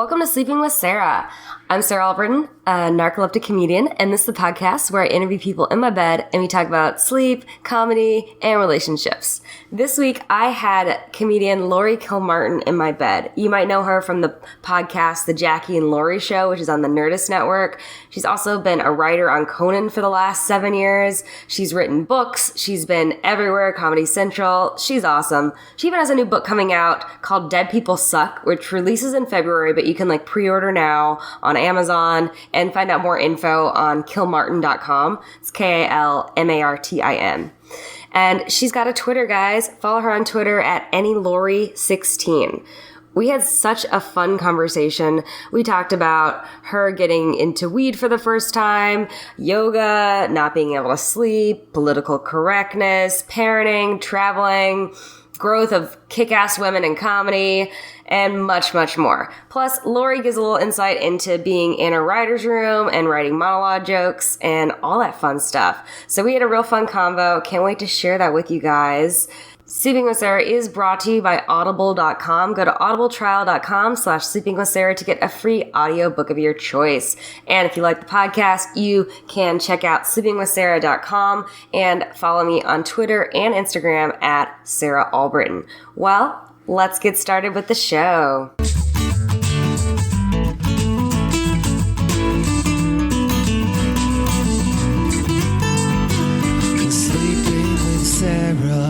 Welcome to Sleeping with Sarah. I'm Sarah Albritton, a narcoleptic comedian, and this is the podcast where I interview people in my bed and we talk about sleep, comedy, and relationships. This week, I had comedian Laurie Kilmartin in my bed. You might know her from the podcast The Jackie and Laurie Show, which is on the Nerdist Network. She's also been a writer on Conan for the last 7 years. She's written books. She's been everywhere, Comedy Central. She's awesome. She even has a new book coming out called Dead People Suck, which releases in February, but you can pre-order now on Amazon and find out more info on kilmartin.com. It's K-I-L-M-A-R-T-I-N. And she's got a Twitter, guys. Follow her on Twitter at AnyLaurie16. We had such a fun conversation. We talked about her getting into weed for the first time, yoga, not being able to sleep, political correctness, parenting, traveling, growth of kick-ass women in comedy, and much, much more. Plus, Laurie gives a little insight into being in a writer's room and writing monologue jokes and all that fun stuff. So we had a real fun convo. Can't wait to share that with you guys. Sleeping with Sarah is brought to you by audible.com. Go to audibletrial.com/sleepingwithsarah to get a free audiobook of your choice. And if you like the podcast, you can check out sleepingwithsarah.com and follow me on Twitter and Instagram at Sarah Albritton. Well, let's get started with the show. Sleeping with Sarah.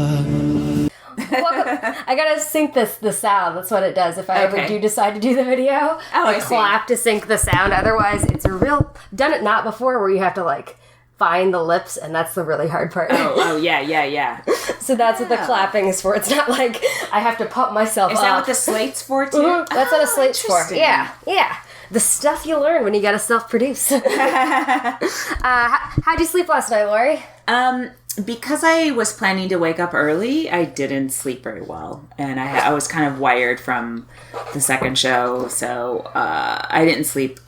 Welcome. I gotta sync the sound. That's what it does if I ever do decide to do the video. I clap to sync the sound. Otherwise, it's a real... Done it not before where you have to find the lips, and that's the really hard part. Yeah. So that's what the clapping is for. It's not like I have to pump myself up. Is that what the slate's for, too? Mm-hmm. That's what a slate's for. Yeah. The stuff you learn when you gotta self-produce. How'd you sleep last night, Laurie? Because I was planning to wake up early, I didn't sleep very well. And I was kind of wired from the second show, so I didn't sleep.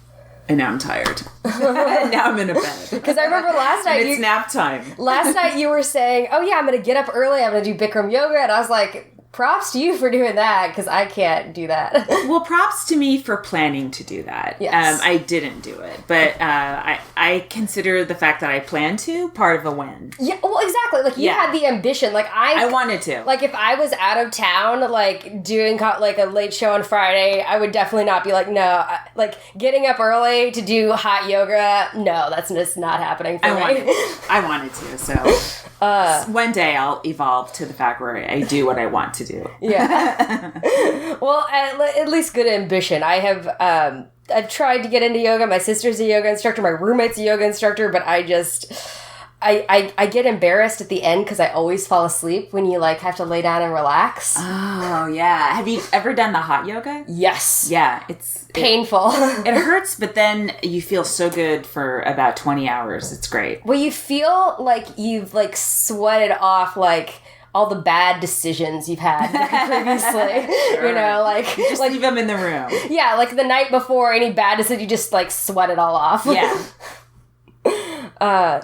And now I'm tired. Now I'm in a bed. Because I remember last night... it's nap time. Last night you were saying, oh yeah, I'm going to get up early, I'm going to do Bikram yoga. And I was like... Props to you for doing that, because I can't do that. Well, props to me for planning to do that. Yes. I didn't do it, but I consider the fact that I planned to part of a win. Yeah, well, exactly. You had the ambition. I wanted to. If I was out of town, doing a late show on Friday, I would definitely not be no. Getting up early to do hot yoga, no, that's just not happening for me. I wanted to, so... one day I'll evolve to the fact where I do what I want to do. Yeah. Well, at least good ambition. I have, I've tried to get into yoga. My sister's a yoga instructor. My roommate's a yoga instructor, but I get embarrassed at the end because I always fall asleep when you have to lay down and relax. Oh, yeah. Have you ever done the hot yoga? Yes. Yeah. It's painful. It hurts, but then you feel so good for about 20 hours. It's great. Well, you feel like you've sweated off all the bad decisions you've had previously. Sure. You just leave them in the room. Yeah, the night before any bad decision, you just sweat it all off. Yeah.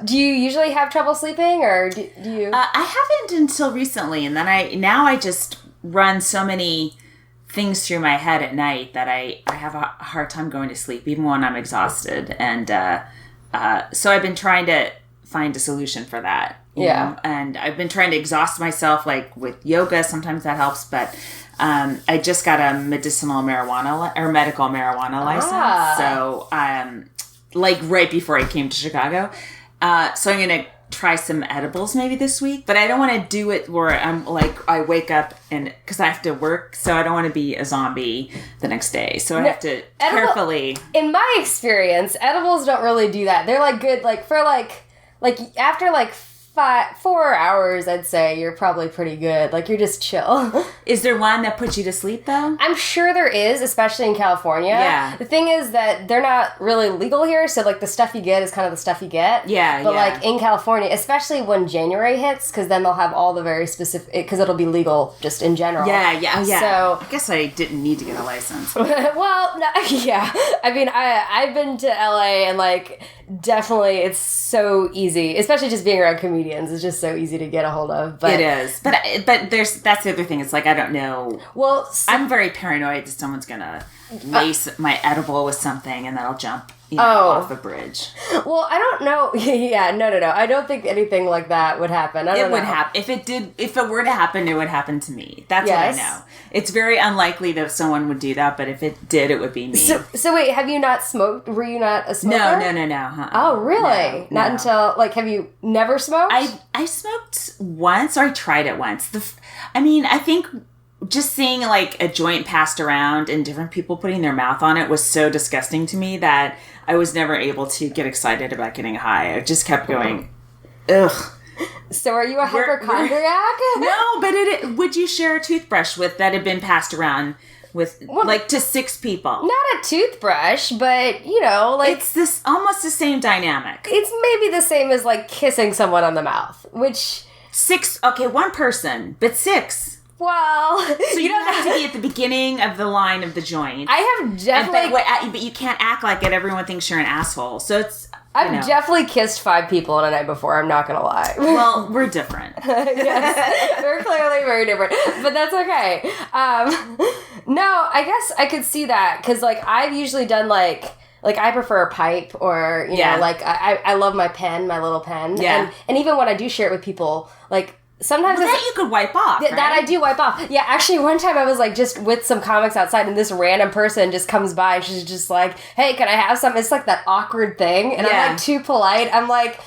Do you usually have trouble sleeping, or do you? I haven't until recently, and then I just run so many things through my head at night that I have a hard time going to sleep, even when I'm exhausted. And so I've been trying to find a solution for that. You know? And I've been trying to exhaust myself, with yoga. Sometimes that helps, but I just got a medical marijuana license. So right before I came to Chicago. So I'm going to try some edibles maybe this week, but I don't want to do it where I'm I wake up and because I have to work, so I don't want to be a zombie the next day. So I have to carefully. In my experience, edibles don't really do that. They're good for after 4 hours, I'd say you're probably pretty good. You're just chill. Is there one that puts you to sleep, though? I'm sure there is, especially in California. Yeah. The thing is that they're not really legal here, so, the stuff you get is kind of the stuff you get. Yeah, But, in California, especially when January hits, because then they'll have all the very specific... Because it'll be legal just in general. Yeah. So... I guess I didn't need to get a license. Well, no, yeah. I mean, I've been to LA, and, definitely it's so easy, especially just being around comedians. comedians. It's just so easy to get a hold of. But it is. But that's the other thing. It's like, I don't know. Well, I'm very paranoid that someone's going to lace my edible with something and then I'll jump off a bridge. Well, I don't know. Yeah, no. I don't think anything like that would happen. It would happen. If it were to happen, it would happen to me. That's what I know. It's very unlikely that someone would do that, but if it did, it would be me. So wait, have you not smoked? Were you not a smoker? No. Uh-uh. Oh, really? No. Not until, like, have you never smoked? I smoked once, or I tried it once. I think just seeing, like, a joint passed around and different people putting their mouth on it was so disgusting to me that I was never able to get excited about getting high. I just kept going, ugh. So are you a hypochondriac? No, but would you share a toothbrush that had been passed around with, to 6 people? Not a toothbrush, but, it's this almost the same dynamic. It's maybe the same as, like, kissing someone on the mouth, which... 6, okay, 1 person, but 6. Well, so you don't have to be at the beginning of the line of the joint. I have definitely... But you can't act like it. Everyone thinks you're an asshole. So it's... I've definitely kissed 5 people on a night before, I'm not going to lie. Well, we're different. Yes, we're clearly very different. But that's okay. No, I guess I could see that, because, like, I've usually done, like I prefer a pipe, or, you know, like, I love my pen, my little pen. Yeah. And even when I do share it with people, like... Sometimes that you could wipe off, right? That I do wipe off. Yeah, actually, one time I was, like, just with some comics outside, and this random person just comes by, and she's just like, hey, can I have some? It's, like, that awkward thing, and I'm, like, too polite. I'm like,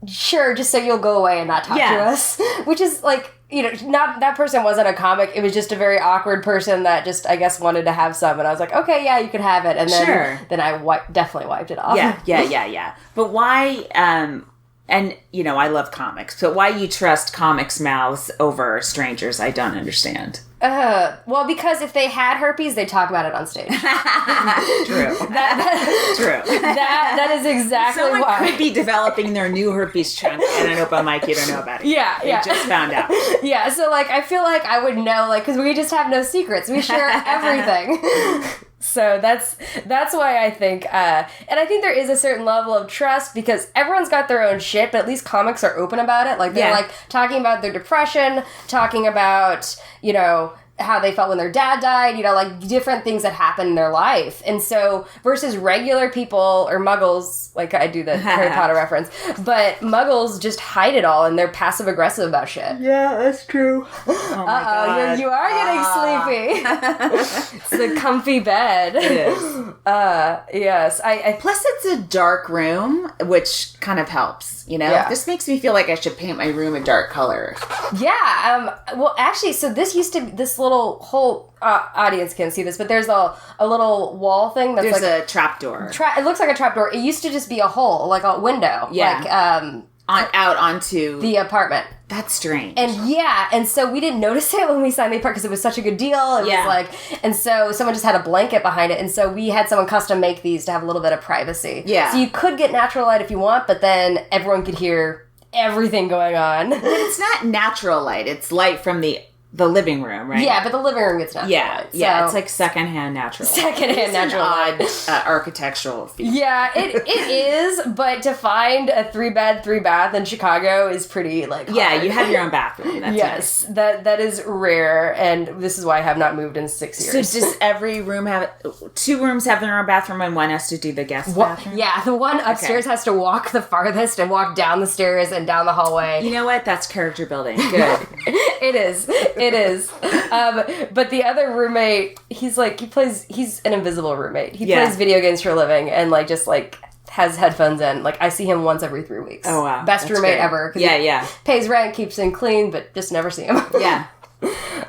sure, just so you'll go away and not talk to us. Which is, like, not that person wasn't a comic. It was just a very awkward person that just, I guess, wanted to have some. And I was like, okay, yeah, you can have it. And then I definitely wiped it off. Yeah. But why... And, I love comics, but why you trust comics' mouths over strangers, I don't understand. Well, because if they had herpes, they'd talk about it on stage. True. True. That is exactly Someone why. could be developing their new herpes chunk at an open mic, you don't know about it. Yeah. They just found out. Yeah, so, like, I feel like I would know, like, because we just have no secrets. We share everything. So that's why I think, and I think there is a certain level of trust, because everyone's got their own shit, but at least comics are open about it. Like, they're, like, talking about their depression, talking about, how they felt when their dad died, like, different things that happen in their life. And so, versus regular people, or muggles, like I do the Harry Potter reference, but muggles just hide it all, and they're passive-aggressive about shit. Yeah, that's true. Oh my God. You are getting sleepy. It's the comfy bed. It is. Yes. Plus, it's a dark room, which kind of helps, Yeah. This makes me feel like I should paint my room a dark color. Yeah. Well, actually, so this used to be, this little whole audience can't see this, but there's a little wall thing that's there's like a trapdoor. It looks like a trapdoor. It used to just be a hole, like a window. Yeah. Like out onto the apartment. That's strange. And so we didn't notice it when we signed the apartment because it was such a good deal. It was like, and so someone just had a blanket behind it, and so we had someone custom make these to have a little bit of privacy. Yeah. So you could get natural light if you want, but then everyone could hear everything going on. But it's not natural light. It's light from the living room, right? Yeah, but the living room gets natural light. Yeah, it's like secondhand natural light. Secondhand natural light. Architectural feature. Yeah, it is, but to find a 3-bed, 3-bath in Chicago is pretty, like, hard. Yeah, you have your own bathroom. That's yes, nice. That is rare, and this is why I have not moved in 6 years. So does every room have... 2 rooms have their own bathroom and one has to do the guest bathroom? Yeah, the one upstairs has to walk the farthest and walk down the stairs and down the hallway. You know what? That's character building. Good. It is. But the other roommate, he's an invisible roommate. He plays video games for a living and, like, just, like, has headphones in. Like, I see him once every 3 weeks. Oh, wow. Best That's roommate great. ever. Yeah. Pays rent, keeps him clean, but just never see him. Yeah.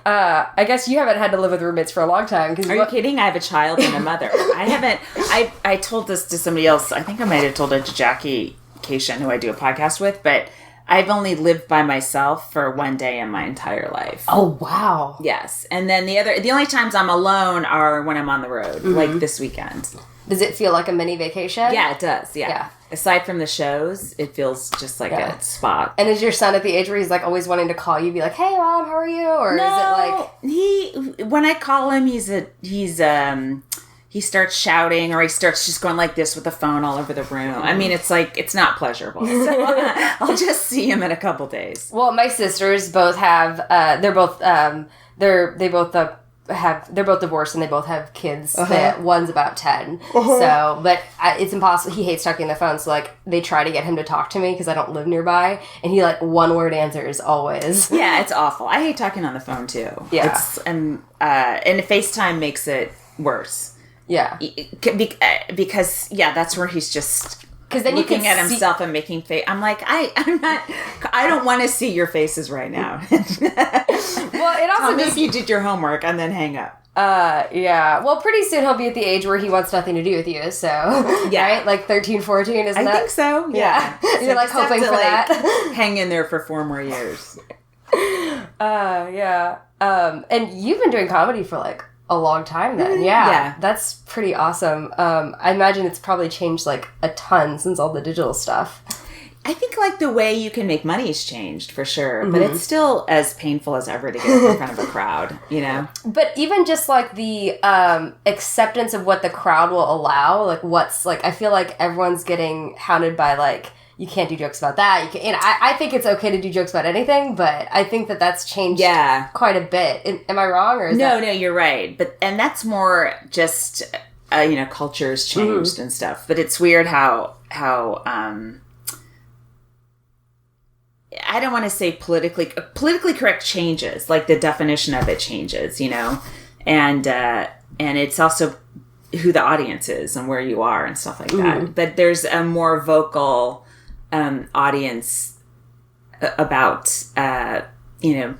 I guess you haven't had to live with roommates for a long time. Are you kidding? I have a child and a mother. I told this to somebody else. I think I might have told it to Jackie Cation, who I do a podcast with, but I've only lived by myself for 1 day in my entire life. Oh, wow. Yes. And then the only times I'm alone are when I'm on the road, like this weekend. Does it feel like a mini vacation? Yeah, it does. Yeah. Aside from the shows, it feels just like a spot. And is your son at the age where he's, like, always wanting to call you, be like, hey, Mom, how are you? Or is it like... when I call him, he starts shouting, or he starts just going like this with the phone all over the room. I mean, it's like, it's not pleasurable. So I'll just see him in a couple days. Well, my sisters both have, they're both divorced and they both have kids. One's about 10. So, but it's impossible. He hates talking on the phone. So like they try to get him to talk to me because I don't live nearby. And he like one word answers always. Yeah, it's awful. I hate talking on the phone too. Yeah. And FaceTime makes it worse. Yeah. Because that's where he's just because then looking at himself and making face. I'm like, I don't want to see your faces right now. Well, it also tell me if you did your homework and then hang up. Yeah. Well, pretty soon he'll be at the age where he wants nothing to do with you. So, right? Like 13, 14, isn't that? I think so. Yeah. So you're like hoping for that. Hang in there for 4 more years. Yeah. And you've been doing comedy for like a long time then. Yeah. That's pretty awesome. I imagine it's probably changed like a ton since all the digital stuff. I think like the way you can make money has changed for sure, but it's still as painful as ever to get in front of a crowd, you know? But even just like the acceptance of what the crowd will allow, like what's like, I feel like everyone's getting hounded by like, you can't do jokes about that. You can, and I think it's okay to do jokes about anything, but I think that that's changed quite a bit. Am I wrong? Or no, you're right. And that's more just, culture's changed and stuff. But it's weird how I don't want to say politically correct changes, like the definition of it changes, and it's also who the audience is and where you are and stuff like that. But there's a more vocal audience about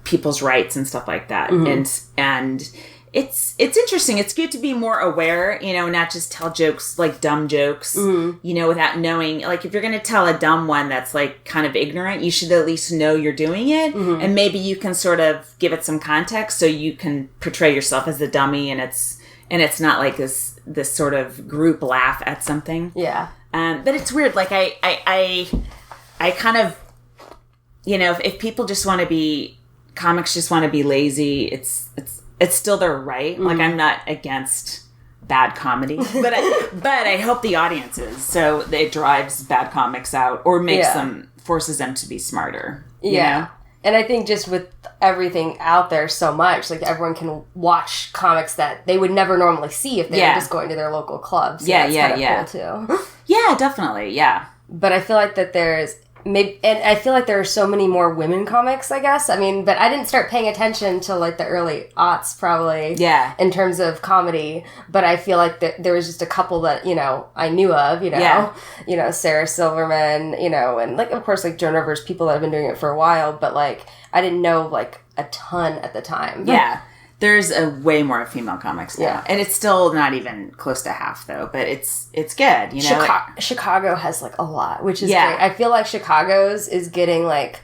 people's rights and stuff like that, and it's interesting. It's good to be more aware, not just tell jokes, like dumb jokes, without knowing, like if you're going to tell a dumb one that's like kind of ignorant, you should at least know you're doing it. And maybe you can sort of give it some context so you can portray yourself as the dummy and it's not like this sort of group laugh at something. Yeah. But it's weird. Like I kind of, if people just want to be, comics just want to be lazy, it's still their right. Like I'm not against bad comedy, but I hope the audience is. So it drives bad comics out or forces them to be smarter. You know? And I think just with everything out there so much, like everyone can watch comics that they would never normally see if they were just going to their local clubs. So that's cool too. Yeah, definitely. Yeah. But I feel like that there's and I feel like there are so many more women comics, I guess. I mean, but I didn't start paying attention till like the early aughts, probably. Yeah. In terms of comedy, but I feel like there was just a couple that I knew of. Sarah Silverman, and like of course like Joan Rivers, people that have been doing it for a while, but like I didn't know like a ton at the time. Yeah. There's a way more female comics now. Yeah. And it's still not even close to half, though. But it's good, Chicago has, like, a lot, which is great. I feel like Chicago's is getting, like,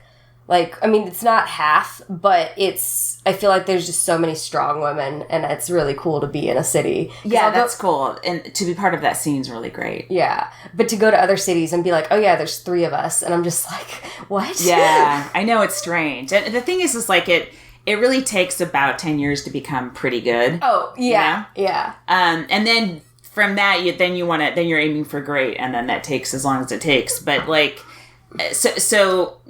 I mean, it's not half, but I feel like there's just so many strong women, and it's really cool to be in a city. Yeah, that's cool. And to be part of that scene is really great. Yeah. But to go to other cities and be like, oh, yeah, there's 3 of us. And I'm just like, what? Yeah. I know, it's strange. And the thing is like it really takes about 10 years to become pretty good. Oh, yeah. Yeah. And then from that, you're aiming for great, and then that takes as long as it takes. But like, so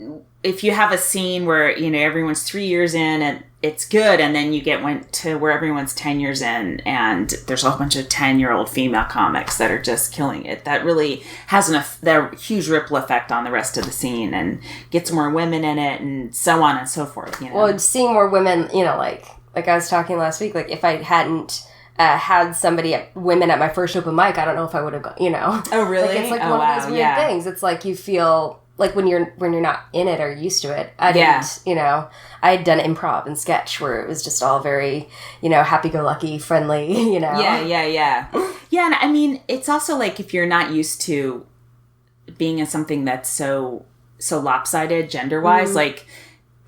if you have a scene where, everyone's 3 years in and it's good, and then you went to where everyone's 10 years in and there's a whole bunch of 10-year-old female comics that are just killing it, that really has that huge ripple effect on the rest of the scene and gets more women in it and so on and so forth. Well, seeing more women, like I was talking last week, like if I hadn't had women at my first open mic, I don't know if I would have gone, Oh, really? Like, it's like one of those weird things. It's like you feel like when you're not in it or used to it. I had done improv and sketch where it was just all very, happy-go-lucky, friendly, Yeah. Yeah, and I mean, it's also like if you're not used to being in something that's so lopsided gender-wise, like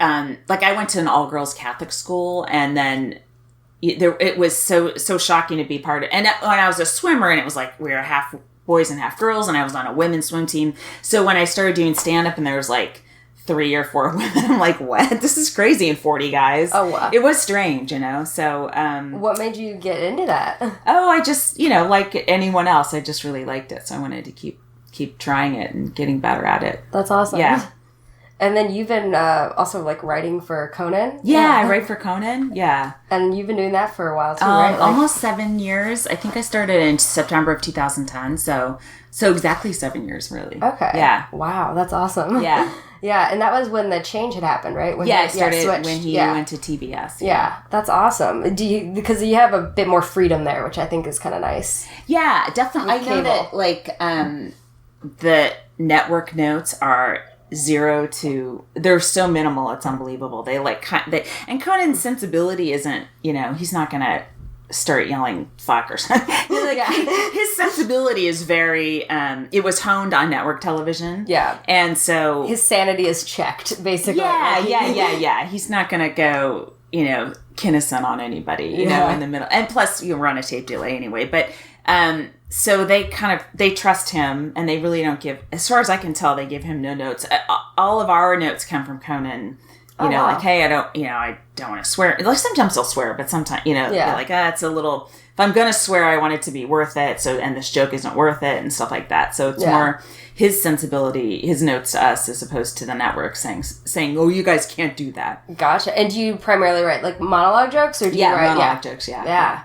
I went to an all-girls Catholic school, and then it was so shocking to be part of, and when I was a swimmer, and it was like we were half boys and half girls, and I was on a women's swim team. So when I started doing stand-up and there was like 3 or 4 women. I'm like, what? This is crazy. And 40 guys. Oh, wow. It was strange, So, what made you get into that? I just, like anyone else, I just really liked it. So I wanted to keep trying it and getting better at it. That's awesome. Yeah. And then you've been also like writing for Conan? Yeah, I write for Conan. Yeah. And you've been doing that for a while too, right? Almost 7 years. I think I started in September of 2010. So exactly 7 years, really. Okay. Yeah. Wow, that's awesome. Yeah. Yeah, and that was when the change had happened, right? When I started when he went to TBS. Yeah, that's awesome. Because you have a bit more freedom there, which I think is kind of nice. Yeah, definitely. With I know cable. that the network notes are 0 to, they're so minimal, it's unbelievable. And Conan's sensibility isn't, he's not gonna start yelling fuck or something. His sensibility is very it was honed on network television. Yeah. And so his sanity is checked, basically. Yeah. He's not gonna go, Kinnison on anybody, in the middle. And plus we're on a tape delay anyway. But so they trust him, and they really don't give, as far as I can tell, they give him no notes. All of our notes come from Conan. Wow. Like, hey, I don't want to swear. Like, sometimes they'll swear, but sometimes, they're like, it's a little, if I'm going to swear, I want it to be worth it. So, and this joke isn't worth it and stuff like that. So it's more his sensibility, his notes to us, as opposed to the network saying, oh, you guys can't do that. Gotcha. And do you primarily write like monologue jokes, or do you write monologue jokes? Yeah.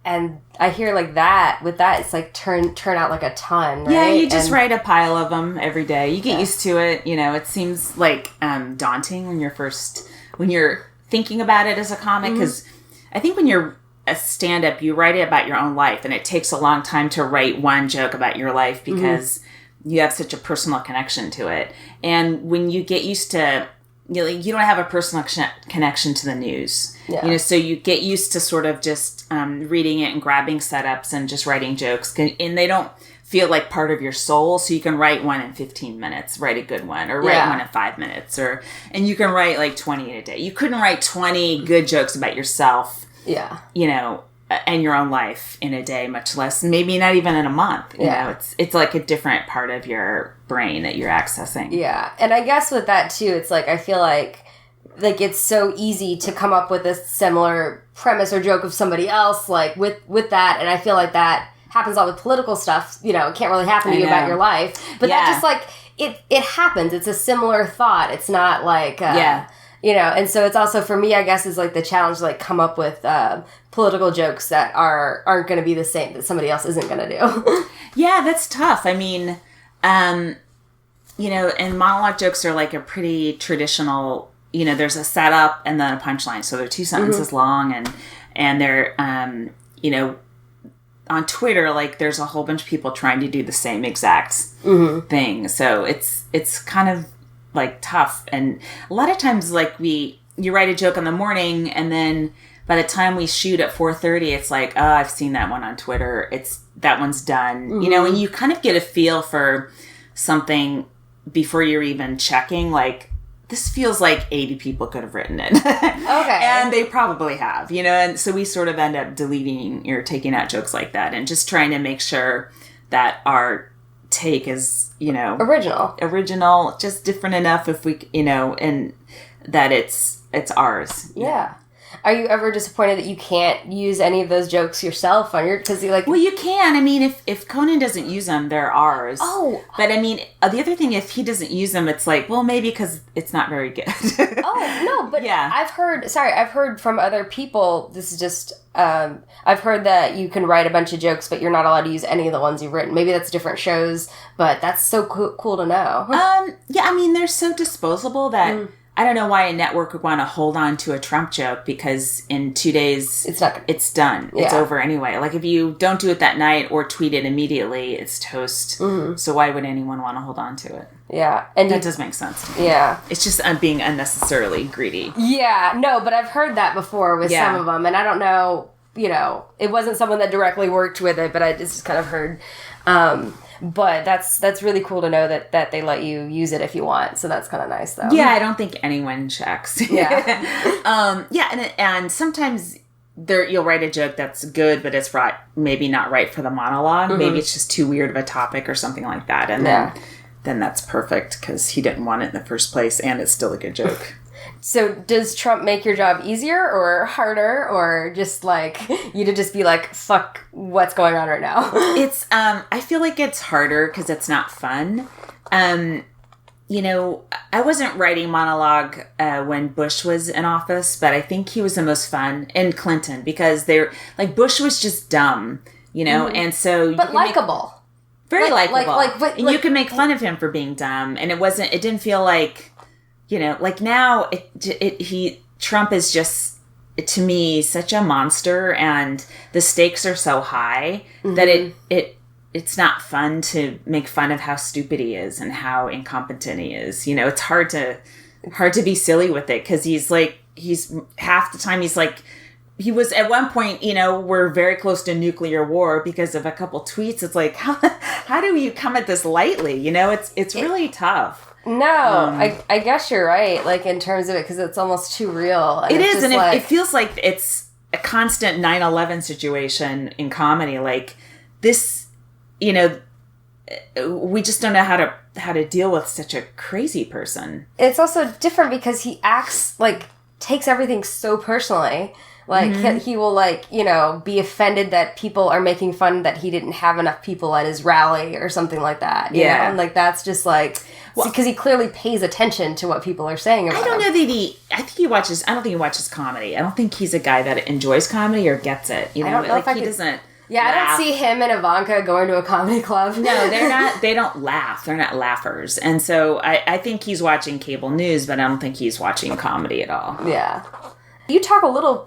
And I hear like that, with that, it's like turn out like a ton, right? Yeah, you just write a pile of them every day. You get used to it. It seems like daunting when you're thinking about it as a comic, because I think when you're a stand-up, you write it about your own life, and it takes a long time to write one joke about your life because you have such a personal connection to it. And when you get used to, you don't have a personal connection to the news. Yeah. So you get used to sort of just reading it and grabbing setups and just writing jokes. And they don't feel like part of your soul. So you can write one in 15 minutes, write a good one, or write one in 5 minutes. And you can write like 20 in a day. You couldn't write 20 good jokes about yourself, and your own life in a day, much less, maybe not even in a month. It's like a different part of your brain that you're accessing. Yeah. And I guess with that too, it's like, I feel like it's so easy to come up with a similar premise or joke of somebody else, like with that. And I feel like that happens a lot with political stuff. It can't really happen to you about your life, but that just like, it happens. It's a similar thought. It's not like, and so it's also, for me, I guess, is like the challenge to like come up with political jokes that aren't going to be the same, that somebody else isn't going to do. Yeah, that's tough. I mean, and monologue jokes are like a pretty traditional, there's a setup and then a punchline. So they're 2 sentences long, and they're, on Twitter, like there's a whole bunch of people trying to do the same exact thing. So it's kind of like tough. And a lot of times, like you write a joke in the morning, and then by the time we shoot at 4:30, it's like, oh, I've seen that one on Twitter. That one's done. And you kind of get a feel for something before you're even checking, like, this feels like 80 people could have written it. Okay. And they probably have, and so we sort of end up deleting or taking out jokes like that, and just trying to make sure that our take is, original, just different enough if we, and that it's ours. Yeah. Are you ever disappointed that you can't use any of those jokes yourself on your, because you like... Well, you can. I mean, if Conan doesn't use them, they're ours. Oh. But I mean, the other thing, if he doesn't use them, it's like, well, maybe because it's not very good. Oh, no, but yeah. I've heard from other people, this is just, I've heard that you can write a bunch of jokes, but you're not allowed to use any of the ones you've written. Maybe that's different shows, but that's so cool to know. Yeah, I mean, they're so disposable that... I don't know why a network would want to hold on to a Trump joke, because in 2 days, it's done. It's over anyway. Like, if you don't do it that night or tweet it immediately, it's toast. So why would anyone want to hold on to it? Yeah. And that does make sense to me. Yeah. It's just being unnecessarily greedy. Yeah. No, but I've heard that before with some of them, and I don't know, it wasn't someone that directly worked with it, but I just kind of heard... but that's really cool to know that they let you use it if you want. So that's kind of nice, though. Yeah, I don't think anyone checks. Yeah. And sometimes you'll write a joke that's good, but it's maybe not right for the monologue. Maybe it's just too weird of a topic or something like that. And then then that's perfect because he didn't want it in the first place, and it's still a good joke. So does Trump make your job easier or harder, or just like you to just be like, fuck what's going on right now? It's, I feel like it's harder because it's not fun. You know, I wasn't writing monologue when Bush was in office, but I think he was the most fun, and Clinton, because they're like, Bush was just dumb, you know, and so but likable. Very likable. But and you can make fun of him for being dumb, and it didn't feel like, you know, like now Trump is just, to me, such a monster, and the stakes are so high that it's not fun to make fun of how stupid he is and how incompetent he is. You know, it's hard to be silly with it because he's half the time he's like, he was at one point, you know, we're very close to nuclear war because of a couple tweets. It's like, how do you come at this lightly? You know, it's really tough. No, I guess you're right. Like in terms of it, because it's almost too real. And it is, and it feels like it's a constant 9/11 situation in comedy. Like this, you know, we just don't know how to deal with such a crazy person. It's also different because he acts like takes everything so personally. Like, he will, like, you know, be offended that people are making fun that he didn't have enough people at his rally or something like that. You know? And, like, that's just, like, because he clearly pays attention to what people are saying about him. I don't know that I don't think he watches comedy. I don't think he's a guy that enjoys comedy or gets it. You know, I don't know like, if he doesn't. Yeah, laugh. I don't see him and Ivanka going to a comedy club. No, they're not. They don't laugh. They're not laughers. And so I think he's watching cable news, but I don't think he's watching comedy at all. Yeah. You talk a little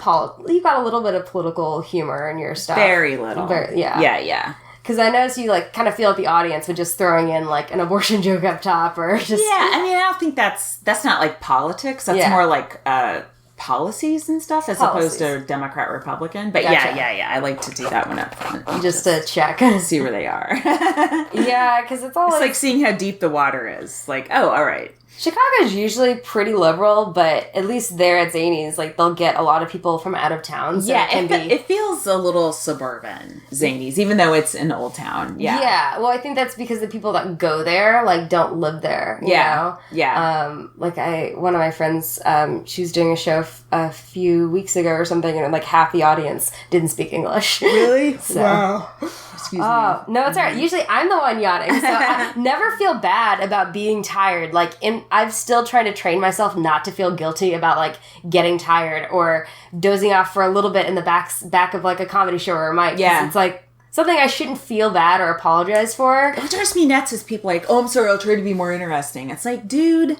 you got a little bit of political humor in your stuff. Very little. Yeah. Yeah. Because I noticed you, like, kind of feel at the audience with just throwing in, like, an abortion joke up top or just... Yeah, I mean, I don't think that's not, like, politics. That's more, like, policies and stuff as opposed to Democrat, Republican. But gotcha. Yeah. I like to do that one up front. Just to check. See where they are. Yeah, because it's all... It's like seeing how deep the water is. Like, oh, all right. Chicago's usually pretty liberal, but at least there at Zany's, like, they'll get a lot of people from out of town. So it feels a little suburban, Zany's, even though it's an old town. Yeah. Yeah. Well, I think that's because the people that go there, like, don't live there. You know? Yeah. Like, one of my friends, she was doing a show a few weeks ago or something, and, like, half the audience didn't speak English. Really? So. Wow. Excuse me. No, it's all right. Usually I'm the one yawning, so I never feel bad about being tired. Like, I've still tried to train myself not to feel guilty about, like, getting tired or dozing off for a little bit in the back of, like, a comedy show or a mic. Yeah. It's, like, something I shouldn't feel bad or apologize for. What drives me nuts is people like, oh, I'm sorry, I'll try to be more interesting. It's like, dude...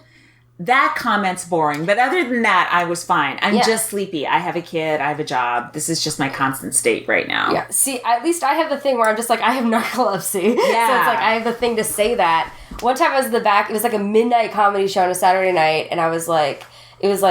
That comment's boring, but other than that, I was fine. I'm just sleepy. I have a kid. I have a job. This is just my constant state right now. Yeah. See, at least I have the thing where I'm just like, I have narcolepsy. Yeah. So it's like, I have the thing to say that. One time I was in the back, it was like a midnight comedy show on a Saturday night, and I was like, it was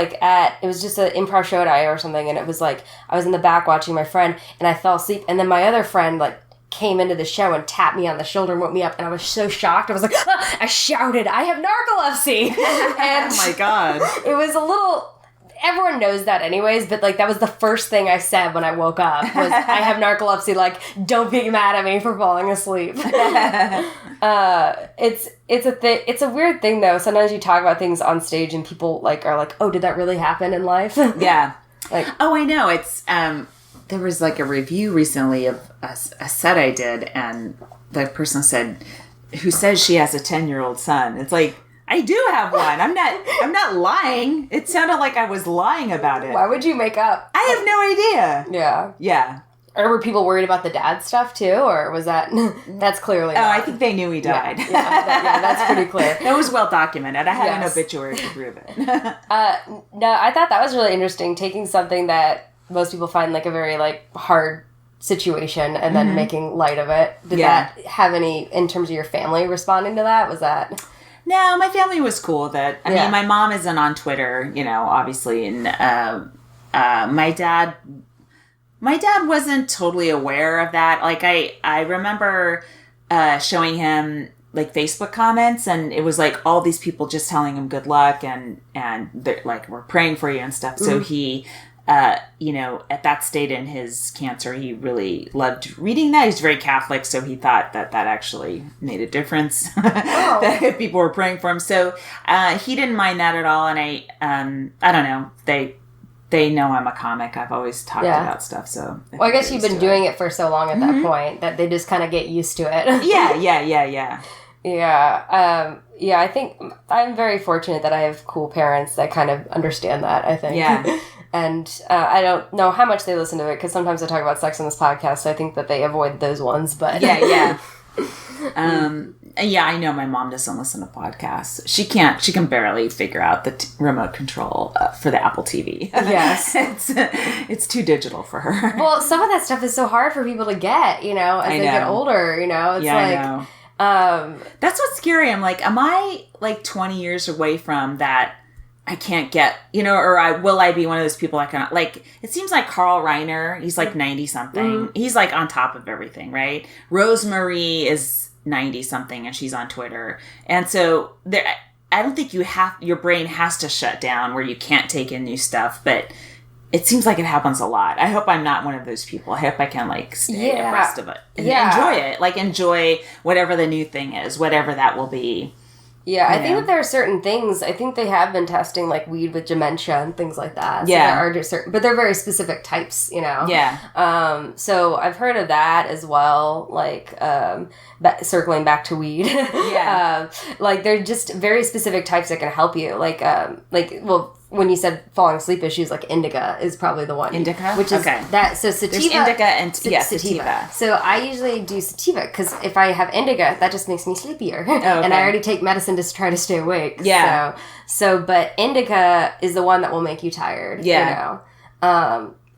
just an improv show at IO or something, and it was like, I was in the back watching my friend, and I fell asleep, and then my other friend, like, came into the show and tapped me on the shoulder and woke me up, and I was so shocked. I was like, I shouted, I have narcolepsy. And oh my God. It was a little... Everyone knows that anyways, but, like, that was the first thing I said when I woke up was, I have narcolepsy, like, don't be mad at me for falling asleep. It's a weird thing, though. Sometimes you talk about things on stage and people, like, are like, oh, did that really happen in life? Yeah. Like, oh, I know. It's, there was, like, a review recently of a set I did, and the person said, who says she has a 10-year-old son. It's like, I do have one. I'm not lying. It sounded like I was lying about it. Why would you make up? I have no idea. Yeah. Yeah. Or were people worried about the dad stuff, too? Or was that... That's clearly not. I think they knew he died. Yeah, that's pretty clear. That was well documented. I had an obituary to prove it. No, I thought that was really interesting, taking something that most people find, like, a very, like, hard situation and then making light of it. Did that have any, in terms of your family responding to that? Was that... No, my family was cool with it. I mean, my mom isn't on Twitter, you know, obviously, and my dad wasn't totally aware of that. Like, I remember showing him, like, Facebook comments, and it was, like, all these people just telling him good luck, and they're, like, we're praying for you and stuff. So he at that state in his cancer, he really loved reading that. He's very Catholic, so he thought that actually made a difference, that if people were praying for him. So he didn't mind that at all. And I don't know, they know I'm a comic. I've always talked about stuff. So I guess you've been doing it for so long at that point that they just kind of get used to it. Yeah. Yeah, I think I'm very fortunate that I have cool parents that kind of understand that, I think. Yeah. And I don't know how much they listen to it, because sometimes I talk about sex on this podcast, so I think that they avoid those ones, but... Yeah. I know my mom doesn't listen to podcasts. She can barely figure out the remote control for the Apple TV. Yes. It's too digital for her. Well, some of that stuff is so hard for people to get, as they get older, It's I know. That's what's scary. I'm like, am I like 20 years away from that? I can't get, or will I be one of those people that can, like, it seems like Carl Reiner, he's like 90 something. Mm-hmm. He's like on top of everything, right? Rosemary is 90 something and she's on Twitter. And so I don't think your brain has to shut down where you can't take in new stuff, but it seems like it happens a lot. I hope I'm not one of those people. I hope I can like stay abreast of it and enjoy it. Like enjoy whatever the new thing is, whatever that will be. Yeah, I think that there are certain things. I think they have been testing like weed with dementia and things like that. So yeah, there are just certain, but they're very specific types, Yeah. So I've heard of that as well. Like circling back to weed. Yeah. Like they're just very specific types that can help you. When you said falling asleep issues, like indica is probably the one. Indica? Which is that. So sativa. There's indica and sativa. So I usually do sativa because if I have indica, that just makes me sleepier. Oh, okay. And I already take medicine to try to stay awake. Yeah. But indica is the one that will make you tired. Yeah.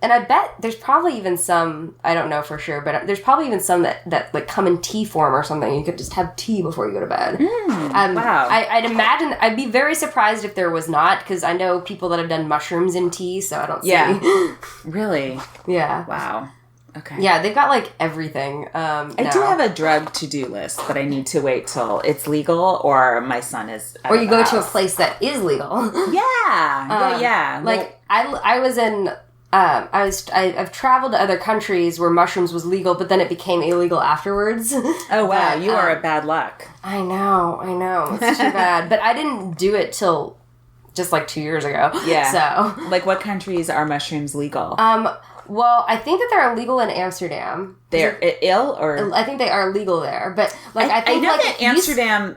And I bet there's probably even some, I don't know for sure, but there's probably even some that like come in tea form or something. You could just have tea before you go to bed. Wow. I'd imagine, I'd be very surprised if there was not, because I know people that have done mushrooms in tea, so I don't see. Yeah. Really? Yeah. Wow. Okay. Yeah, they've got like everything. I do have a drug to-do list, but I need to wait till it's legal or my son is out or of you the go house. to a place that is legal. Yeah. Like I was in... I've traveled to other countries where mushrooms was legal, but then it became illegal afterwards. Oh, wow. You are a bad luck. I know. It's too bad. But I didn't do it till just like 2 years ago. Yeah. So. Like, what countries are mushrooms legal? Well, I think that they're illegal in Amsterdam. They're ill or? I think they are legal there. But, like, I think I know like, that Amsterdam...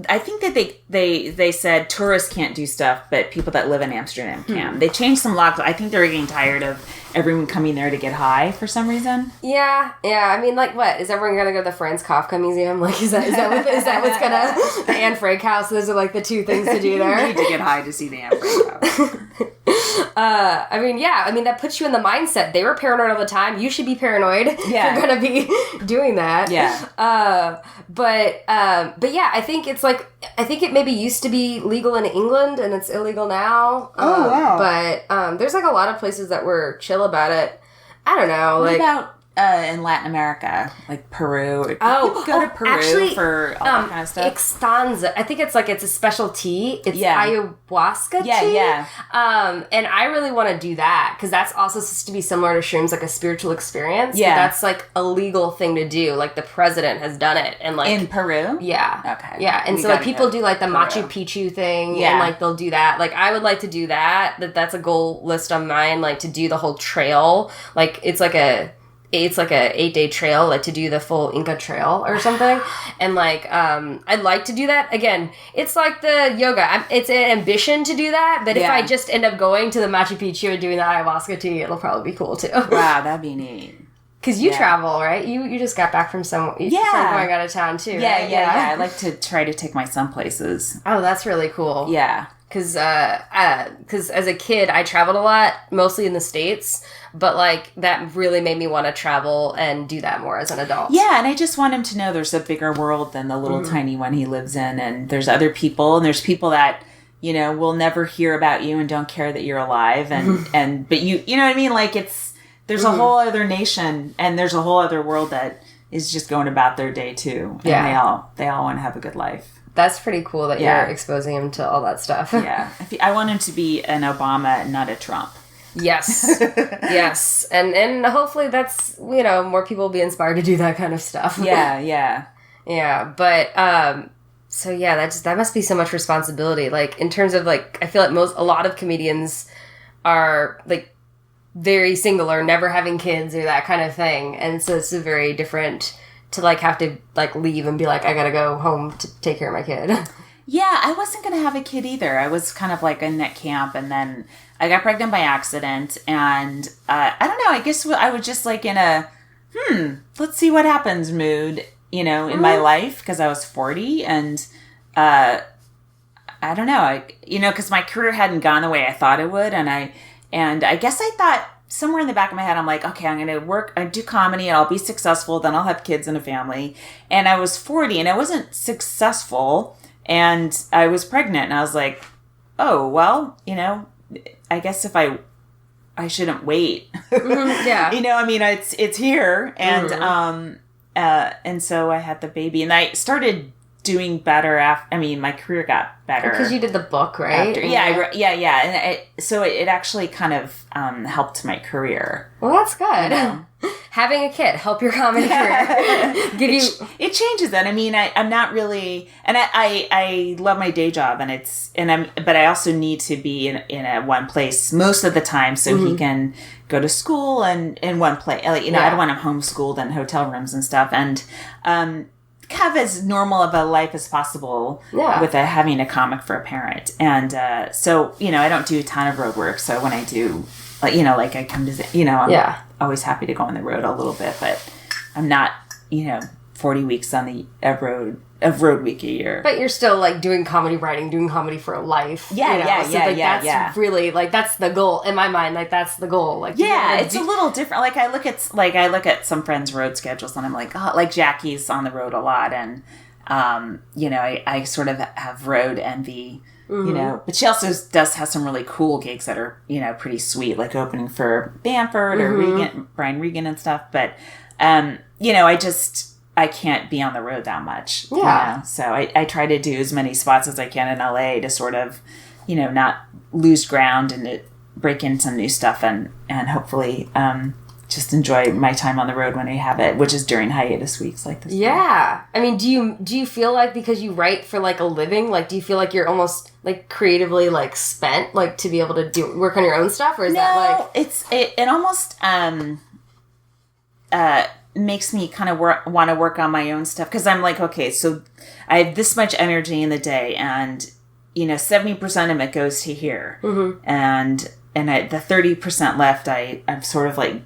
I think that they said tourists can't do stuff, but people that live in Amsterdam can. They changed some laws. I think they're getting tired of everyone coming there to get high for some reason. Yeah. I mean, like, what? Is everyone going to go to the Franz Kafka Museum? Like, is that what's going to... The Anne Frank house? Those are, like, the two things to do there. You need to get high to see the Anne Frank house. That puts you in the mindset. They were paranoid all the time. You should be paranoid if you're going to be doing that. Yeah. But yeah, I think it's like, I think it maybe used to be legal in England and it's illegal now. Oh, wow. But there's like a lot of places that were chill about it. I don't know. What about in Latin America, like Peru? People go to Peru actually, for all that kind of stuff. Ixtanza. I think it's a special tea. It's ayahuasca tea. Yeah. And I really want to do that because that's also supposed to be similar to shrooms, like a spiritual experience. Yeah. But that's like a legal thing to do. Like the president has done it, and like in Peru. Yeah. Okay. Yeah, and so like people do like the Machu Picchu thing, and like they'll do that. Like I would like to do that. That's a goal list of mine. Like to do the whole trail. Like it's like a 8-day trail, like to do the full Inca trail or something. And like, I'd like to do that. Again, it's like the yoga. It's an ambition to do that. But if I just end up going to the Machu Picchu and doing the ayahuasca tea, it'll probably be cool too. Wow, that'd be neat. Because you travel, right? You just got back from from going out of town too, right? Yeah. I like to try to take my son places. Oh, that's really cool. Yeah. Because as a kid, I traveled a lot, mostly in the States, but, like, that really made me want to travel and do that more as an adult. Yeah, and I just want him to know there's a bigger world than the little tiny one he lives in, and there's other people, and there's people that, will never hear about you and don't care that you're alive, but you know what I mean? Like, there's a whole other nation, and there's a whole other world that is just going about their day, too, and they all want to have a good life. That's pretty cool that you're exposing him to all that stuff. Yeah. I want him to be an Obama, not a Trump. Yes. Yes. And hopefully that's, more people will be inspired to do that kind of stuff. Yeah, yeah. Yeah, but so yeah, that must be so much responsibility. Like in terms of like, I feel like a lot of comedians are like very single or never having kids or that kind of thing, and so it's very different to like have to like leave and be like, I gotta go home to take care of my kid. Yeah, I wasn't gonna have a kid either. I was kind of like in that camp, and then I got pregnant by accident, and I don't know. I guess I was just like in a let's see what happens mood. In my life, because I was 40, and I don't know, because my career hadn't gone the way I thought it would, and I guess I thought somewhere in the back of my head, I'm like, okay, I'm going to do comedy, and I'll be successful, then I'll have kids and a family, and I was 40, and I wasn't successful, and I was pregnant, and I was like, oh, well, I guess if I shouldn't wait. Yeah. It's here, and, and so I had the baby, and I started doing better after. My career got better because you did the book, right? Yeah. And so it actually kind of helped my career. Well, that's good. Having a kid help your comedy career. It changes that. I'm not really, and I love my day job, but I also need to be in a one place most of the time, so he can go to school and in one place. I don't want him homeschooled in hotel rooms and stuff, and have as normal of a life as possible with having a comic for a parent. And so I don't do a ton of road work. So when I do, like I come to, I'm always happy to go on the road a little bit, but I'm not 40 weeks on the road week a year. But you're still like doing comedy writing, doing comedy for a life. That's really like that's the goal in my mind. Like that's the goal. Like it's a little different. Like I look at some friends' road schedules, and I'm like, oh, like Jackie's on the road a lot, and I sort of have road envy. But she also does have some really cool gigs that are pretty sweet, like opening for Bamford or Brian Regan and stuff. But I can't be on the road that much. Yeah. So I try to do as many spots as I can in LA to sort of, not lose ground and to break in some new stuff and hopefully just enjoy my time on the road when I have it, which is during hiatus weeks like this. Yeah. Do you feel like because you write for like a living, like do you feel like you're almost like creatively like spent like to be able to work on your own stuff, or is that like it almost makes me kind of want to work on my own stuff, because I'm like, okay, so I have this much energy in the day, and 70% of it goes to here, and the 30% left I'm sort of like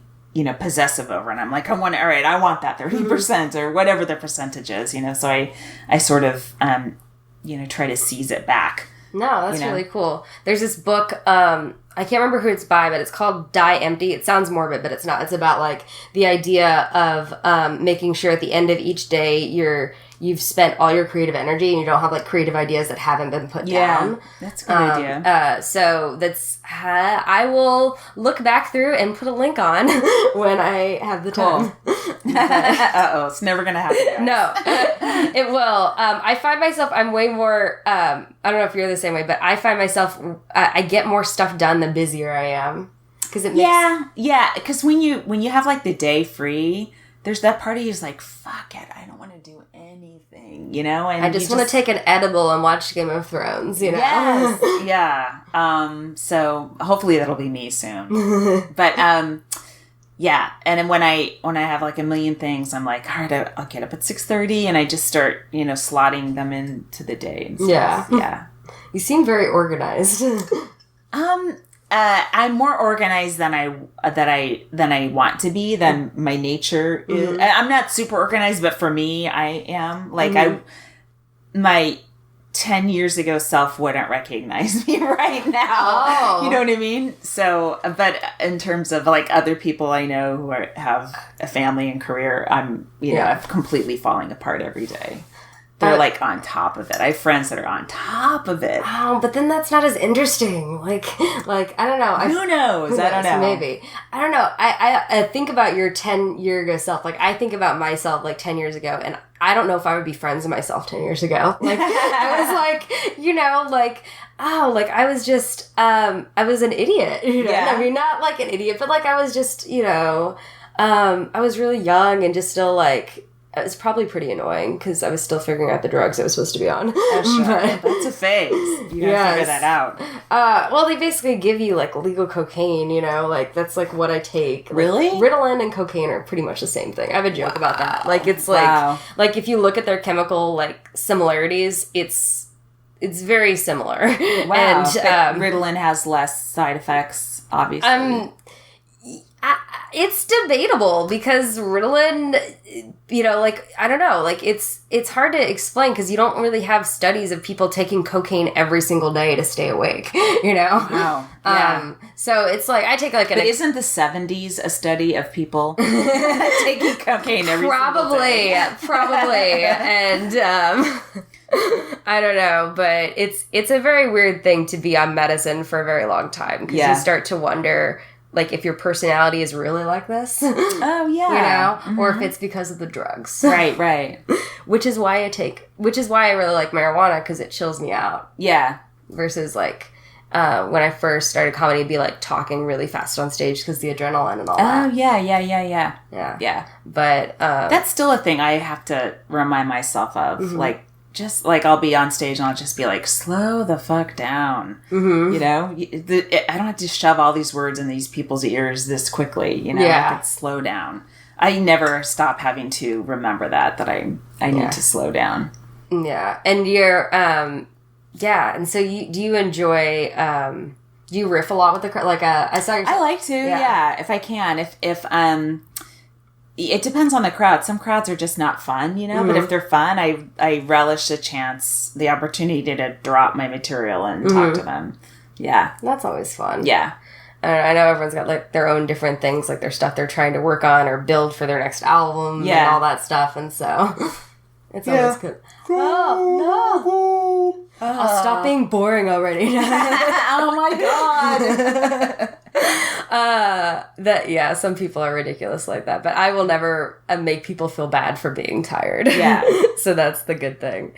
possessive over, and I'm like, I want that 30% or whatever the percentage is, so I sort of try to seize it back. No, that's really cool. There's this book, I can't remember who it's by, but it's called Die Empty. It sounds morbid, but it's not. It's about like the idea of making sure at the end of each day you've spent all your creative energy and you don't have like creative ideas that haven't been put down. That's a good idea. So that's I will look back through and put a link on when I have the time. It's never gonna happen. No, it will. I find myself I'm way more. I don't know if you're the same way, but I find myself I get more stuff done the busier I am, because it makes because when you have like the day free, there's that part of you is like, fuck it, I don't want to do anything, and I just want to take an edible and watch Game of Thrones, Yes. Yeah. So hopefully that'll be me soon. But yeah, and then when I have like a million things, I'm like, all right, I'll get up at 6:30, and I just start slotting them into the day and stuff. Yeah. You seem very organized. I'm more organized than I want to be, than my nature is. I'm not super organized, but for me, I am. Like my 10 years ago self wouldn't recognize me right now. Oh. You know what I mean? So, but in terms of like other people I know who have a family and career, I'm completely falling apart every day. They're like on top of it. I have friends that are on top of it. Oh, but then that's not as interesting. Like I don't know. Who knows? I don't know. Maybe. I don't know. I think about your 10-year ago self. Like I think about myself like 10 years ago, and I don't know if I would be friends with myself 10 years ago. Like, I was like, you know, like, oh, like, I was just, I was an idiot, you know? Yeah. I mean, not like an idiot, but like, I was just, you know, I was really young and just still like, it was probably pretty annoying because I was still figuring out the drugs I was supposed to be on. Oh, sure. That's a phase. You gotta figure that out. Well, they basically give you, like, legal cocaine, you know? Like, that's, like, what I take. Like, Really? Ritalin and cocaine are pretty much the same thing. I have a joke about that. Like, it's, like, like, if you look at their chemical, like, similarities, it's very similar. Wow. And, But Ritalin has less side effects, obviously. it's debatable because Ritalin, you know, like, I don't know, like, it's hard to explain because you don't really have studies of people taking cocaine every single day to stay awake, you know? Wow. Yeah. So it's like, I take like an... But isn't the 70s a study of people taking cocaine every single day? Probably. And, I don't know, but it's a very weird thing to be on medicine for a very long time because you start to wonder... like, if your personality is really like this. Oh, yeah. You know? Or if it's because of the drugs. Right. Which is why I really like marijuana, because it chills me out. Yeah. Versus, like, when I first started comedy, it'd be, like, talking really fast on stage because the adrenaline and all that. Oh, yeah. But, that's still a thing I have to remind myself of. Like, just, like, I'll be on stage and I'll just be like, slow the fuck down. You know? I don't have to shove all these words in these people's ears this quickly, you know? Yeah. I can slow down. I never stop having to remember that I need to slow down. Yeah. And you're, and so do you enjoy, do you riff a lot with the crowd? Like, I saw your... I like to, yeah, if I can. If it depends on the crowd. Some crowds are just not fun, you know? But if they're fun, I relish the opportunity to drop my material and talk to them. Yeah. That's always fun. Yeah. I know everyone's got, like, their own different things, like their stuff they're trying to work on or build for their next album and all that stuff. And so it's always good. Oh, no. I'll stop being boring already. Oh, my God. Some people are ridiculous like that, but I will never make people feel bad for being tired. Yeah. So that's the good thing.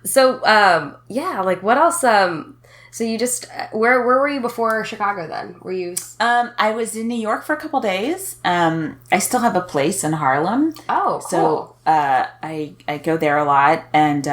So, like, what else, so you just, where were you before Chicago then? Were you? I was in New York for a couple days. I still have a place in Harlem. Oh, cool. So, I go there a lot. And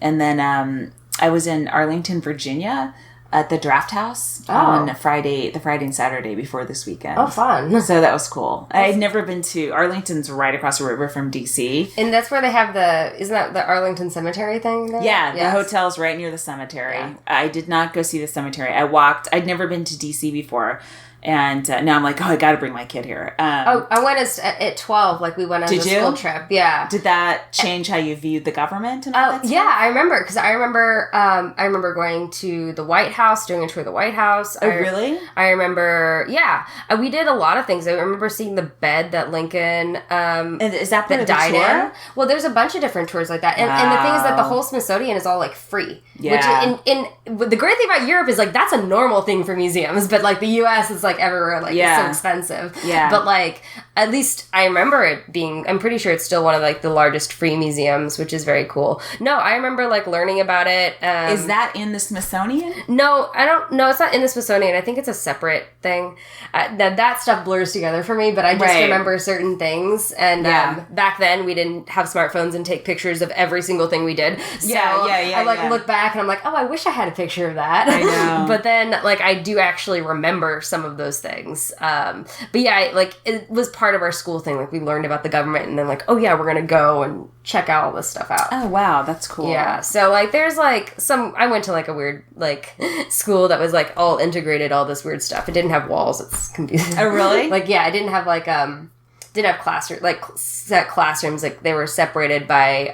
then, I was in Arlington, Virginia at the Draft House on the Friday and Saturday before this weekend. Oh, fun. So that was cool. I had never been to, Arlington's right across the river from DC. And that's where they have isn't that the Arlington Cemetery thing there? Yeah, the hotel's right near the cemetery. Yeah. I did not go see the cemetery. I'd never been to DC before. And now I'm like, I got to bring my kid here. I went at 12. Like, we went on a school trip. Yeah. Did that change how you viewed the government and all that stuff? Yeah, I remember. Because I remember going to the White House, doing a tour of the White House. Oh, really? I remember, yeah. We did a lot of things. I remember seeing the bed that Lincoln and is that part of the died tour? in. Well, there's a bunch of different tours like that. And the thing is that the whole Smithsonian is all, like, free. Yeah. Which, the great thing about Europe is, like, that's a normal thing for museums. But, like, the U.S. is, like, everywhere, like, it's so expensive. Yeah. But, like, at least I remember it being, I'm pretty sure it's still one of, like, the largest free museums, which is very cool. No, I remember, like, learning about it. Is that in the Smithsonian? No, it's not in the Smithsonian. I think it's a separate thing. That stuff blurs together for me, but I just remember certain things. And back then, we didn't have smartphones and take pictures of every single thing we did. So I, look back and I'm like, oh, I wish I had a picture of that. I know. But then, like, I do actually remember some of those things. But yeah, it was part of our school thing. Like, we learned about the government and then, like, oh yeah, we're going to go and check out all this stuff out. Oh, wow. That's cool. Yeah. So, like, there's, like, I went to, like, a weird, like, school that was, like, all integrated, all this weird stuff. It didn't have walls. It's confusing. Oh, really? Like, yeah, I didn't have, like, didn't have set classrooms. Like, they were separated by,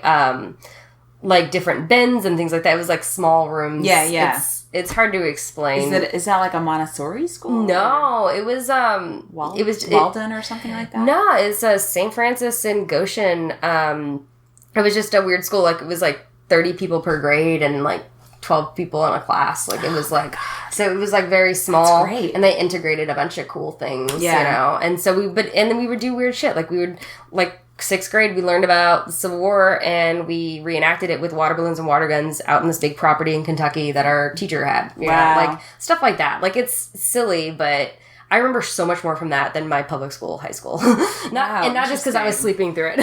like, different bins and things like that. It was, like, small rooms. Yeah. It's hard to explain. Is that like a Montessori school? No, it was Walden or something like that. No, it's St. Francis in Goshen. It was just a weird school. Like, it was like 30 people per grade and like 12 people in a class. Like, it was like, so it was like very small. That's great. And they integrated a bunch of cool things, you know? And so then we would do weird shit. Like, we would, like, 6th grade, we learned about the Civil War, and we reenacted it with water balloons and water guns out in this big property in Kentucky that our teacher had. Like, stuff like that. Like, it's silly, but I remember so much more from that than my public school, high school. Not just because I was sleeping through it.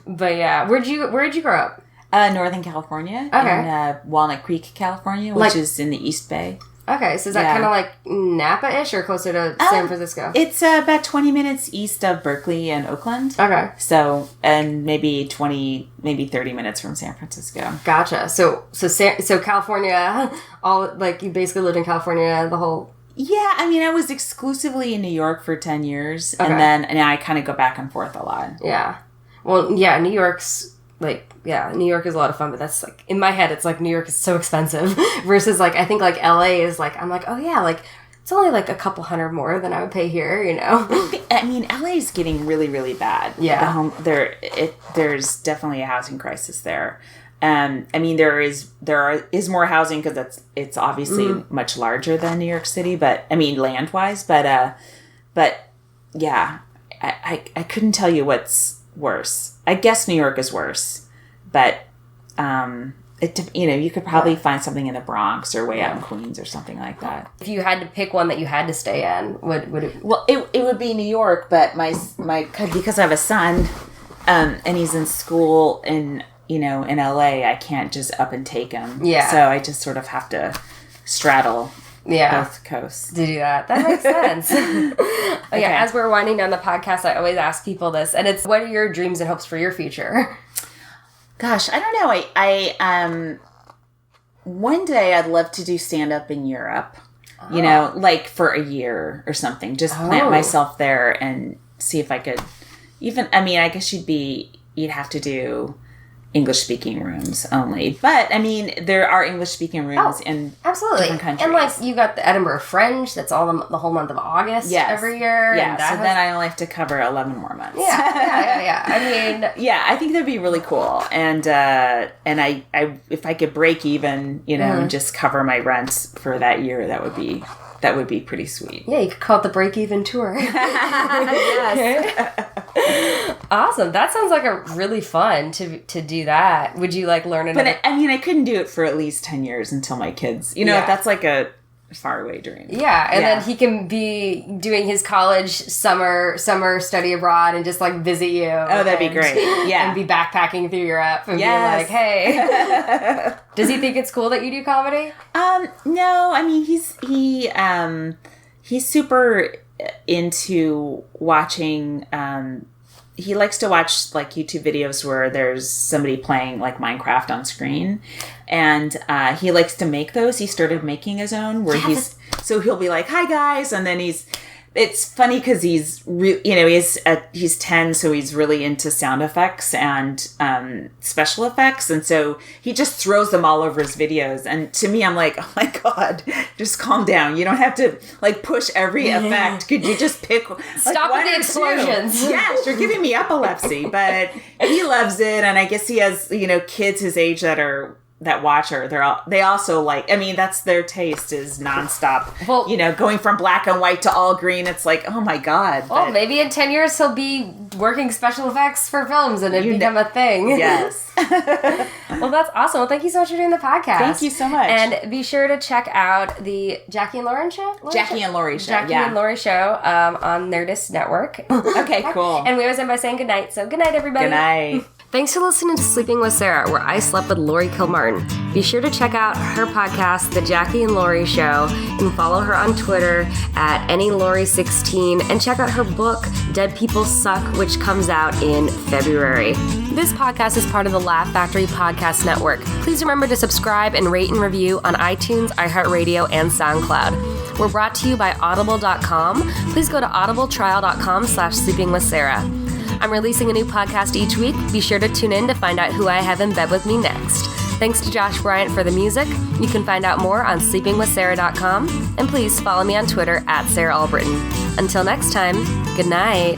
but yeah. Where'd you grow up? Northern California. Okay. In Walnut Creek, California, which is in the East Bay. Okay, so is that kind of like Napa-ish or closer to San Francisco? It's about 20 minutes east of Berkeley and Oakland. Okay. So, and maybe 30 minutes from San Francisco. Gotcha. So California, you basically lived in California the whole... Yeah, I mean, I was exclusively in New York for 10 years, and now I kind of go back and forth a lot. Yeah. Well, yeah, New York's... New York is a lot of fun, but that's like, in my head, it's like New York is so expensive versus like, I think like LA is like, I'm like, oh yeah, like it's only like a couple $100 more than I would pay here, you know? I mean, LA is getting really, really bad. Yeah. There's definitely a housing crisis there. I mean, there is more housing because it's obviously much larger than New York City, but I mean, land wise, but yeah, I couldn't tell you what's worse. I guess New York is worse, but you could probably find something in the Bronx or way out in Queens or something like that. If you had to pick one that you had to stay in, would it? Well, it would be New York, but my because I have a son, and he's in school in LA, I can't just up and take him. Yeah. So I just sort of have to straddle. Yeah. Both coasts. To do that. That makes sense. Okay. Yeah, as we're winding down the podcast, I always ask people this, and it's, what are your dreams and hopes for your future? Gosh, I don't know. I one day I'd love to do stand-up in Europe, like for a year or something. Just plant myself there and see if I could I guess you'd have to do English-speaking rooms only. But, I mean, there are English-speaking rooms in different countries. And, like, you got the Edinburgh Fringe, that's all the whole month of August every year. Yeah, so then I only have to cover 11 more months. Yeah. I mean... Yeah, I think that'd be really cool. And I if I could break even, and just cover my rent for that year, that would be pretty sweet. Yeah, you could call it the break-even tour. Yes. Awesome. That sounds like a really fun to do that. Would you like learn another? But I couldn't do it for at least 10 years until my kids. That's like a faraway dream. Yeah, and then he can be doing his college summer study abroad and just like visit you. Oh, that'd be great. Yeah. And be backpacking through Europe and be like, hey. Does he think it's cool that you do comedy? No, I mean he's super into watching he likes to watch like YouTube videos where there's somebody playing like Minecraft on screen, and he likes to make those. He started making his own where so he'll be like, "Hi guys," and then it's funny because he's 10, so he's really into sound effects and special effects, and so he just throws them all over his videos. And to me, I'm like, oh my god, just calm down. You don't have to like push every effect. Could you just pick? Stop with the explosions. Yes, you're giving me epilepsy, but he loves it, and I guess he has kids his age that watch her, they also like, I mean, that's their taste is nonstop. Well, going from black and white to all green. It's like, oh my god. Well, maybe in 10 years he'll be working special effects for films and it become a thing. Yes. Well, that's awesome. Well, thank you so much for doing the podcast. Thank you so much. And be sure to check out the Jackie and Laurie Show. Jackie and Laurie Show. Jackie and Laurie Show on Nerdist Network. Okay, cool. And we always end by saying good night. So good night, everybody. Good night. Thanks for listening to Sleeping with Sarah, where I slept with Laurie Kilmartin. Be sure to check out her podcast, The Jackie and Laurie Show, and follow her on Twitter at AnyLaurie16, and check out her book, Dead People Suck, which comes out in February. This podcast is part of the Laugh Factory Podcast Network. Please remember to subscribe and rate and review on iTunes, iHeartRadio, and SoundCloud. We're brought to you by Audible.com. Please go to audibletrial.com/sleepingwithsarah. I'm releasing a new podcast each week. Be sure to tune in to find out who I have in bed with me next. Thanks to Josh Bryant for the music. You can find out more on sleepingwithsarah.com. And please follow me on Twitter at Sarah Albritton. Until next time, good night.